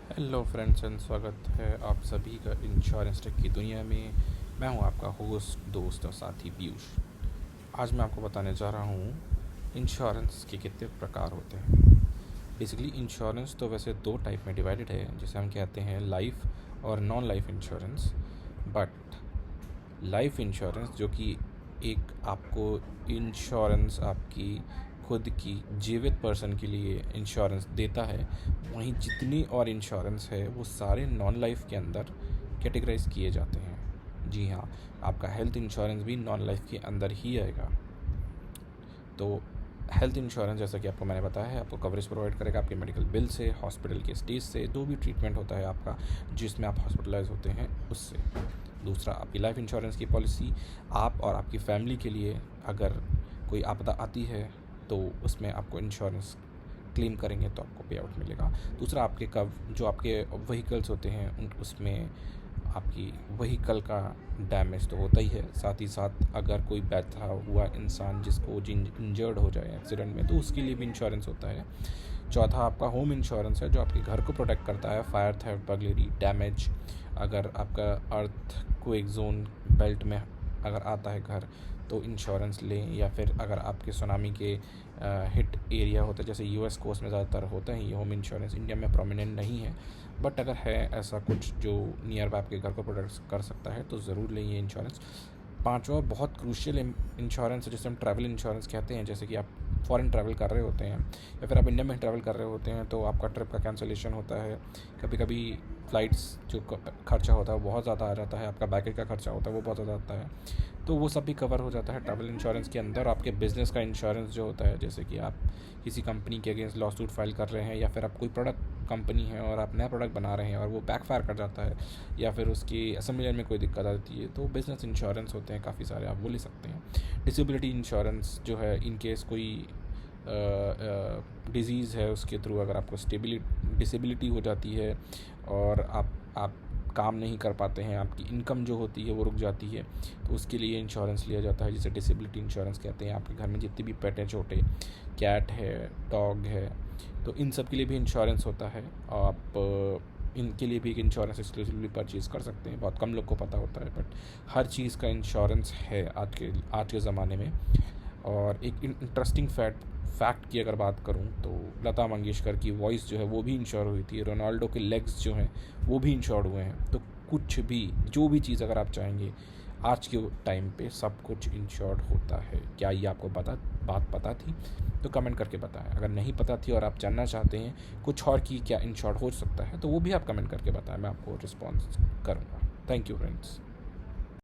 Hello friends and स्वागत है आप सभी का इंश्योरेंस टेक की दुनिया में। मैं हूं आपका होस्ट, दोस्त और साथी पीयूष। आज मैं आपको बताने जा रहा हूं इंश्योरेंस के कितने प्रकार होते हैं। बेसिकली इंश्योरेंस तो वैसे दो टाइप में डिवाइडेड है, जिसे हम कहते हैं लाइफ और non life insurance. But life insurance जो कि एक आपको इंश्योरेंस आपकी खुद की जीवित पर्सन के लिए इंश्योरेंस देता है, वहीं जितनी और इंश्योरेंस है वो सारे नॉन लाइफ के अंदर कैटेगराइज किए जाते हैं। जी हाँ, आपका हेल्थ इंश्योरेंस भी नॉन लाइफ के अंदर ही आएगा। तो हेल्थ इंश्योरेंस, जैसा कि आपको मैंने बताया है, आपको कवरेज प्रोवाइड करेगा आपके मेडिकल बिल से, हॉस्पिटल के स्टेज से, जो भी ट्रीटमेंट होता है आपका जिसमें आप हॉस्पिटलाइज होते हैं उससे। दूसरा, आपकी लाइफ इंश्योरेंस की पॉलिसी आप और आपकी फैमिली के लिए अगर कोई आपदा आती है तो उसमें आपको इंश्योरेंस क्लेम करेंगे तो आपको पे आउट मिलेगा। दूसरा, आपके जो आपके व्हीकल्स होते हैं उसमें आपकी व्हीकल का डैमेज तो होता ही है, साथ ही साथ अगर कोई बैठा हुआ इंसान जिसको इंजर्ड हो जाए एक्सीडेंट में तो उसके लिए भी इंश्योरेंस होता है। चौथा, आपका होम इंश्योरेंस है जो आपके घर को प्रोटेक्ट करता है फायर, थेफ्ट, बर्गलरी, डैमेज। अगर आपका अर्थ क्वेक जोन बेल्ट में अगर आता है घर तो इंश्योरेंस लें, या फिर अगर आपके सुनामी के हिट एरिया होता है, जैसे यूएस कोस्ट में ज़्यादातर होता है ये होम इंश्योरेंस, इंडिया में प्रोमिनेंट नहीं है, बट अगर है ऐसा कुछ जो नियर बाय आपके घर को प्रोटेक्ट कर सकता है तो ज़रूर लें ये इंश्योरेंस। पांचवा बहुत क्रूशियल इंश्योरेंस है जिसे हम ट्रैवल इंश्योरेंस कहते हैं। जैसे कि आप फॉरेन ट्रैवल कर रहे होते हैं या फिर आप इंडिया में ट्रैवल कर रहे होते हैं तो आपका ट्रिप का कैंसिलेशन होता है, कभी कभी फ़्लाइट्स जो खर्चा होता है वो बहुत ज़्यादा आ जाता है, आपका बैगेज का खर्चा होता है वो बहुत ज़्यादा आता है, तो वो सब भी कवर हो जाता है ट्रैवल इंश्योरेंस के अंदर। आपके बिज़नेस का इंश्योरेंस जो होता है, जैसे कि आप किसी कंपनी के अगेंस्ट लॉ सूट फाइल कर रहे हैं, या फिर आप कोई प्रोडक्ट कंपनी है और आप नया प्रोडक्ट बना रहे हैं और वो बैकफायर कर जाता है, या फिर उसकी असेंबली लाइन में कोई दिक्कत आती है, तो बिज़नेस इंश्योरेंस होते हैं काफ़ी सारे, आप वो ले सकते हैं। डिसेबिलिटी इंश्योरेंस जो है, इन केस कोई डिज़ीज़ है उसके थ्रू अगर आपको डिसेबिलिटी हो जाती है और आप काम नहीं कर पाते हैं, आपकी इनकम जो होती है वो रुक जाती है, तो उसके लिए इंश्योरेंस लिया जाता है जिसे डिसेबिलिटी इंश्योरेंस कहते हैं। आपके घर में जितने भी पेट हैं, छोटे कैट है, डॉग है, तो इन सब के लिए भी इंश्योरेंस होता है। आप इनके लिए भी एक इंश्योरेंस एक्सक्लूसिवली परचेज़ कर सकते हैं, बहुत कम लोग को पता होता है, बट हर चीज़ का इंश्योरेंस है आज के ज़माने में। और एक इंटरेस्टिंग फैक्ट की अगर बात करूं तो लता मंगेशकर की वॉइस जो है वो भी इंश्योर हुई थी, रोनाल्डो के लेग्स जो हैं वो भी इंश्योर्ड हुए हैं। तो कुछ भी, जो भी चीज़ अगर आप चाहेंगे आज के टाइम पे सब कुछ इंश्योर्ड होता है। क्या ये आपको बात पता थी? तो कमेंट करके बताएं। अगर नहीं पता थी और आप जानना चाहते हैं कुछ और की क्या इंश्योर्ड हो सकता है तो वो भी आप कमेंट करके बताएं, मैं आपको रिस्पॉन्स करूँगा। Thank you friends.